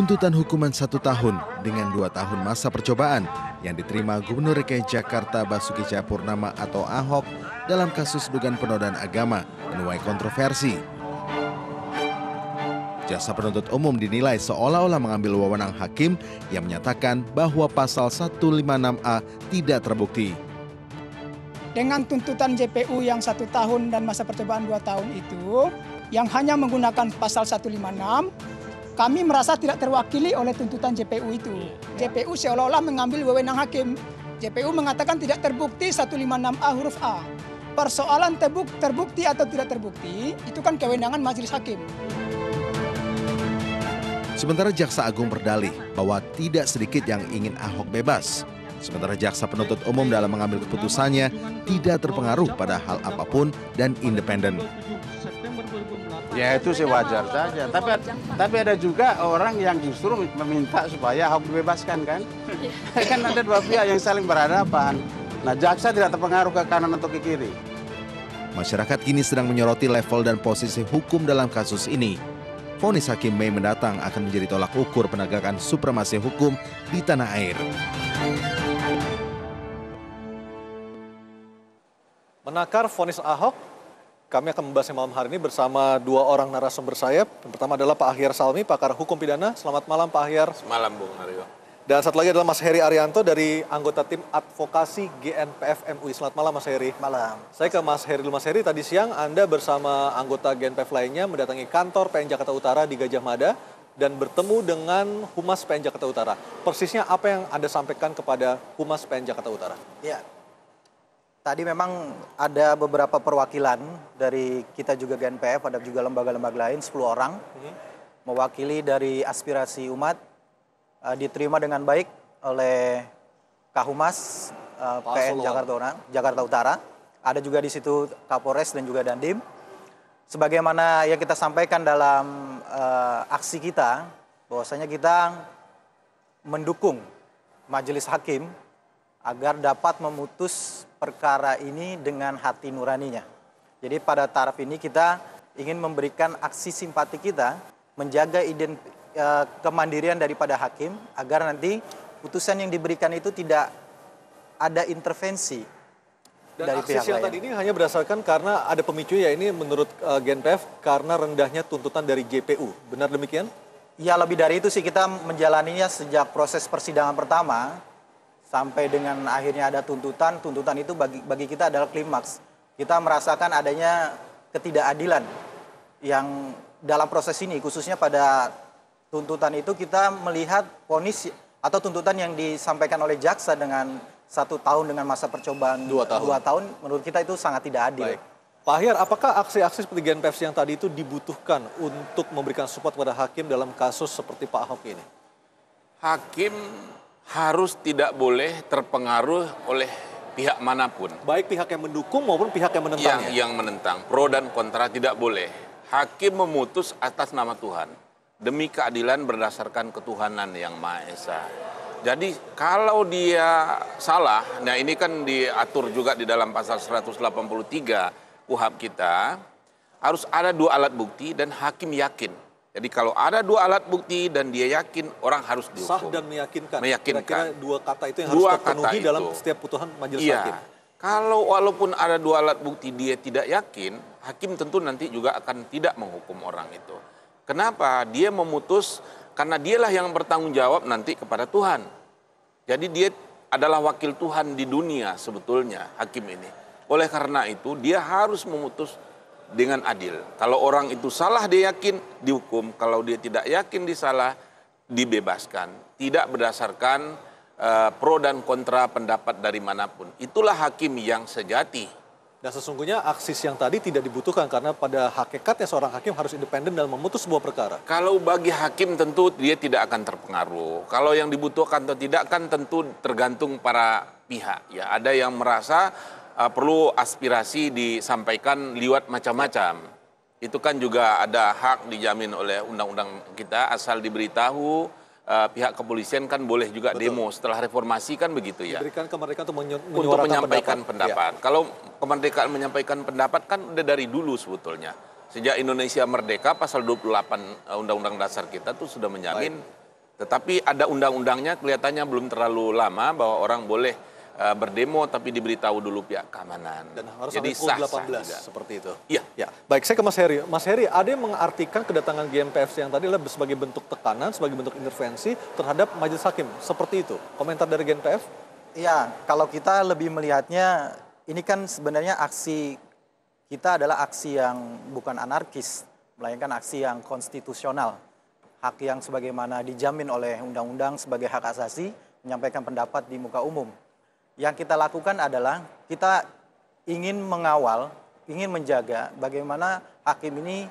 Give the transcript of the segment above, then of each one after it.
Tuntutan hukuman 1 tahun dengan 2 tahun masa percobaan yang diterima Gubernur DKI Jakarta Basuki Cahayapurnama atau Ahok dalam kasus dugaan penodaan agama menuai kontroversi. Jaksa penuntut umum dinilai seolah-olah mengambil wewenang hakim yang menyatakan bahwa pasal 156A tidak terbukti. Dengan tuntutan JPU yang 1 tahun dan masa percobaan 2 tahun itu, yang hanya menggunakan pasal 156, kami merasa tidak terwakili oleh tuntutan JPU itu. JPU seolah-olah mengambil wewenang hakim. JPU mengatakan tidak terbukti 156A huruf A. Persoalan terbukti atau tidak terbukti, itu kan kewenangan majelis hakim. Sementara Jaksa Agung berdalih bahwa tidak sedikit yang ingin Ahok bebas. Sementara Jaksa Penuntut Umum dalam mengambil keputusannya tidak terpengaruh pada hal apapun dan independen. Ya itu sih wajar saja, tapi ada juga orang yang justru meminta supaya Ahok dibebaskan kan? Kan ada dua pihak yang saling berhadapan. Nah jaksa tidak terpengaruh ke kanan atau ke kiri. Masyarakat kini sedang menyoroti level dan posisi hukum dalam kasus ini. Vonis hakim Mei mendatang akan menjadi tolak ukur penegakan supremasi hukum di tanah air. Menakar vonis Ahok, kami akan membahasnya malam hari ini bersama 2 orang narasumber saya. Yang pertama adalah Pak Ahyar Salmi, pakar hukum pidana. Selamat malam Pak Ahyar. Malam Bung Aryo. Dan satu lagi adalah Mas Heri Arianto dari anggota tim advokasi GNPF MUI. Selamat malam Mas Heri. Malam. Saya ke Mas Heri dulu. Mas Heri, tadi siang Anda bersama anggota GNPF lainnya mendatangi kantor PN Jakarta Utara di Gajah Mada dan bertemu dengan Humas PN Jakarta Utara. Persisnya apa yang Anda sampaikan kepada Humas PN Jakarta Utara? Ya, tadi memang ada beberapa perwakilan dari kita juga GNPF, ada juga lembaga-lembaga lain, 10 orang, mewakili dari aspirasi umat, diterima dengan baik oleh Kahumas PN Jakarta Utara. Ada juga di situ Kapolres dan juga Dandim. Sebagaimana yang kita sampaikan dalam aksi kita, bahwasanya kita mendukung majelis hakim agar dapat memutus perkara ini dengan hati nuraninya. Jadi pada taraf ini kita ingin memberikan aksi simpati kita, menjaga kemandirian daripada hakim agar nanti putusan yang diberikan itu tidak ada intervensi dan dari pihak lain. Dan aksi tadi ini hanya berdasarkan karena ada pemicu, ya ini menurut GNPF karena rendahnya tuntutan dari JPU. Benar demikian? Ya, lebih dari itu sih, kita menjalaninya sejak proses persidangan pertama sampai dengan akhirnya ada tuntutan itu bagi kita adalah klimaks. Kita merasakan adanya ketidakadilan yang dalam proses ini, khususnya pada tuntutan itu kita melihat vonis atau tuntutan yang disampaikan oleh jaksa dengan 1 tahun dengan masa percobaan 2 tahun, menurut kita itu sangat tidak adil. Baik. Pak Ahyar, apakah aksi-aksi seperti GNPF yang tadi itu dibutuhkan untuk memberikan support kepada hakim dalam kasus seperti Pak Ahok ini? Hakim harus tidak boleh terpengaruh oleh pihak manapun. Baik pihak yang mendukung maupun pihak yang menentangnya. Yang menentang, pro dan kontra tidak boleh. Hakim memutus atas nama Tuhan, demi keadilan berdasarkan ketuhanan yang Maha Esa. Jadi kalau dia salah, nah ini kan diatur juga di dalam pasal 183 KUHP kita, harus ada 2 alat bukti dan hakim yakin. Jadi kalau ada 2 alat bukti dan dia yakin, orang harus dihukum. Sah dan meyakinkan. Meyakinkan. Kira-kira 2 kata itu yang harus terpenuhi dalam setiap putusan majelis hakim. Kalau walaupun ada 2 alat bukti dia tidak yakin, hakim tentu nanti juga akan tidak menghukum orang itu. Kenapa? Dia memutus karena dialah yang bertanggung jawab nanti kepada Tuhan. Jadi dia adalah wakil Tuhan di dunia sebetulnya, hakim ini. Oleh karena itu dia harus memutus dengan adil. Kalau orang itu salah dia yakin dihukum, kalau dia tidak yakin disalah dibebaskan. Tidak berdasarkan pro dan kontra pendapat dari manapun. Itulah hakim yang sejati. Dan sesungguhnya aksi yang tadi tidak dibutuhkan karena pada hakikatnya seorang hakim harus independen dalam memutus sebuah perkara. Kalau bagi hakim tentu dia tidak akan terpengaruh. Kalau yang dibutuhkan atau tidak kan tentu tergantung para pihak. Ya, ada yang merasa perlu aspirasi disampaikan lewat macam-macam. Itu kan juga ada hak dijamin oleh undang-undang kita asal diberitahu. Pihak kepolisian kan boleh juga demo setelah reformasi kan begitu ya. Diberikan kemerdekaan untuk menyampaikan pendapat. Ya. Kalau kemerdekaan menyampaikan pendapat kan udah dari dulu sebetulnya. Sejak Indonesia merdeka pasal 28 Undang-Undang Dasar kita tuh sudah menjamin Tetapi ada undang-undangnya kelihatannya belum terlalu lama bahwa orang boleh berdemo tapi diberitahu dulu pihak keamanan. Dan harus jadi sampai sah-sah pukul 18 juga. seperti itu. Iya. Ya, baik, saya ke Mas Heri. Mas Heri, ada yang mengartikan kedatangan GNPF yang tadi adalah sebagai bentuk tekanan, sebagai bentuk intervensi terhadap majelis hakim. Seperti itu. Komentar dari GNPF? Iya, kalau kita lebih melihatnya, ini kan sebenarnya aksi kita adalah aksi yang bukan anarkis, melainkan aksi yang konstitusional. Hak yang sebagaimana dijamin oleh undang-undang sebagai hak asasi, menyampaikan pendapat di muka umum. Yang kita lakukan adalah kita ingin mengawal, ingin menjaga bagaimana hakim ini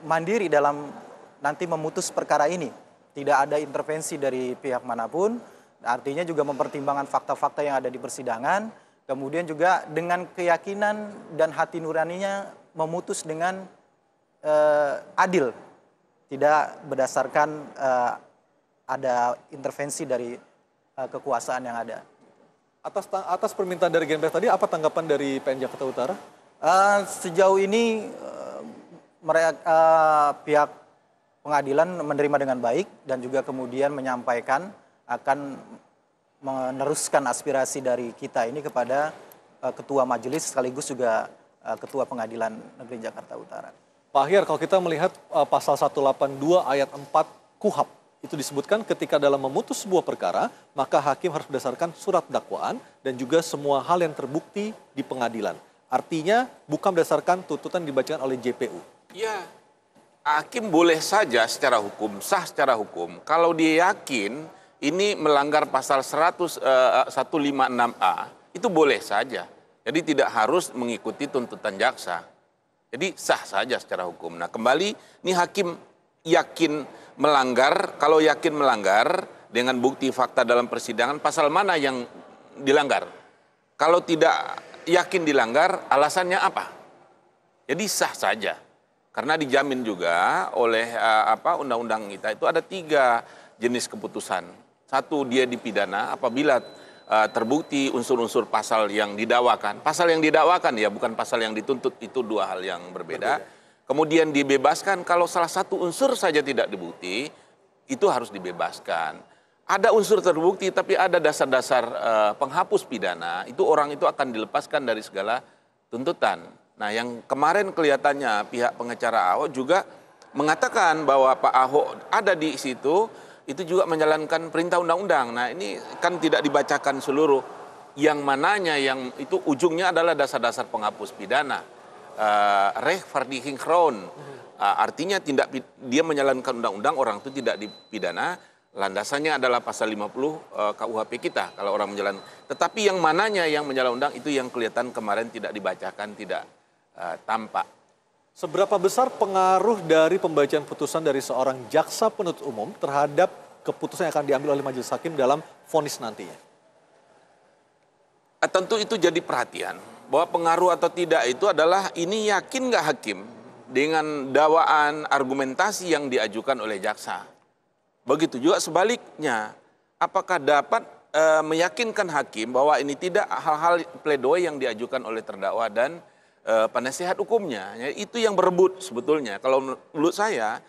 mandiri dalam nanti memutus perkara ini. Tidak ada intervensi dari pihak manapun, artinya juga mempertimbangkan fakta-fakta yang ada di persidangan, kemudian juga dengan keyakinan dan hati nuraninya memutus dengan adil, tidak berdasarkan ada intervensi dari kekuasaan yang ada. Atas permintaan dari GNPF tadi, apa tanggapan dari PN Jakarta Utara? Sejauh ini pihak pengadilan menerima dengan baik dan juga kemudian menyampaikan akan meneruskan aspirasi dari kita ini kepada Ketua Majelis sekaligus juga Ketua Pengadilan Negeri Jakarta Utara. Pak Ahyar, kalau kita melihat pasal 182 ayat 4 KUHAP, itu disebutkan ketika dalam memutus sebuah perkara, maka hakim harus berdasarkan surat dakwaan dan juga semua hal yang terbukti di pengadilan. Artinya bukan berdasarkan tuntutan dibacakan oleh JPU. Ya, hakim boleh saja secara hukum, sah secara hukum. Kalau dia yakin ini melanggar pasal 156A, itu boleh saja. Jadi tidak harus mengikuti tuntutan jaksa. Jadi sah saja secara hukum. Nah kembali, ini hakim yakin melanggar, kalau yakin melanggar dengan bukti fakta dalam persidangan, pasal mana yang dilanggar? Kalau tidak yakin dilanggar, alasannya apa? Jadi sah saja. Karena dijamin juga oleh undang-undang kita itu ada 3 jenis keputusan. Satu, dia dipidana apabila terbukti unsur-unsur pasal yang didakwakan. Pasal yang didakwakan ya, bukan pasal yang dituntut, itu 2 hal yang berbeda. Kemudian dibebaskan kalau salah satu unsur saja tidak dibukti, itu harus dibebaskan. Ada unsur terbukti tapi ada dasar-dasar penghapus pidana, itu orang itu akan dilepaskan dari segala tuntutan. Nah yang kemarin kelihatannya pihak pengacara Ahok juga mengatakan bahwa Pak Ahok ada di situ, itu juga menjalankan perintah undang-undang. Nah ini kan tidak dibacakan seluruh, yang mananya yang itu ujungnya adalah dasar-dasar penghapus pidana. Rechtvaardigingsgrond, artinya dia menjalankan undang-undang, orang itu tidak dipidana, landasannya adalah pasal 50 KUHP kita kalau orang menjalankan. Tetapi yang mananya yang menjalankan undang itu yang kelihatan kemarin tidak dibacakan, tidak tampak. Seberapa besar pengaruh dari pembacaan putusan dari seorang jaksa penuntut umum terhadap keputusan yang akan diambil oleh majelis hakim dalam vonis nantinya? Tentu itu jadi perhatian. Bahwa pengaruh atau tidak itu adalah ini yakin nggak hakim dengan dakwaan argumentasi yang diajukan oleh jaksa. Begitu juga sebaliknya, apakah dapat meyakinkan hakim bahwa ini tidak hal-hal pledoi yang diajukan oleh terdakwa dan penasihat hukumnya. Ya, itu yang berebut sebetulnya. Kalau menurut saya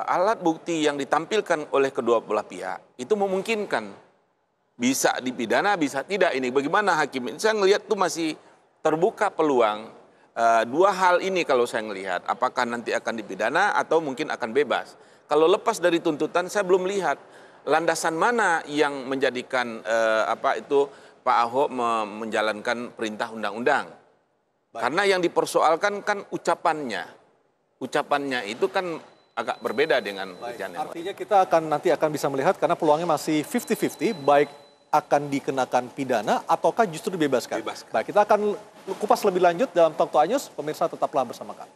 alat bukti yang ditampilkan oleh kedua belah pihak itu memungkinkan bisa dipidana, bisa tidak. Ini bagaimana hakim? Saya ngelihat tuh masih terbuka peluang 2 hal ini kalau saya melihat, apakah nanti akan dipidana atau mungkin akan bebas. Kalau lepas dari tuntutan saya belum lihat landasan mana yang menjadikan Pak Ahok menjalankan perintah undang-undang. Karena yang dipersoalkan kan ucapannya. Ucapannya itu kan agak berbeda dengan perjanjian. Artinya kita nanti akan bisa melihat karena peluangnya masih 50-50, baik akan dikenakan pidana ataukah justru dibebaskan. Baik, kita akan kupas lebih lanjut dalam Talk to Anyus. Pemirsa tetaplah bersama kami.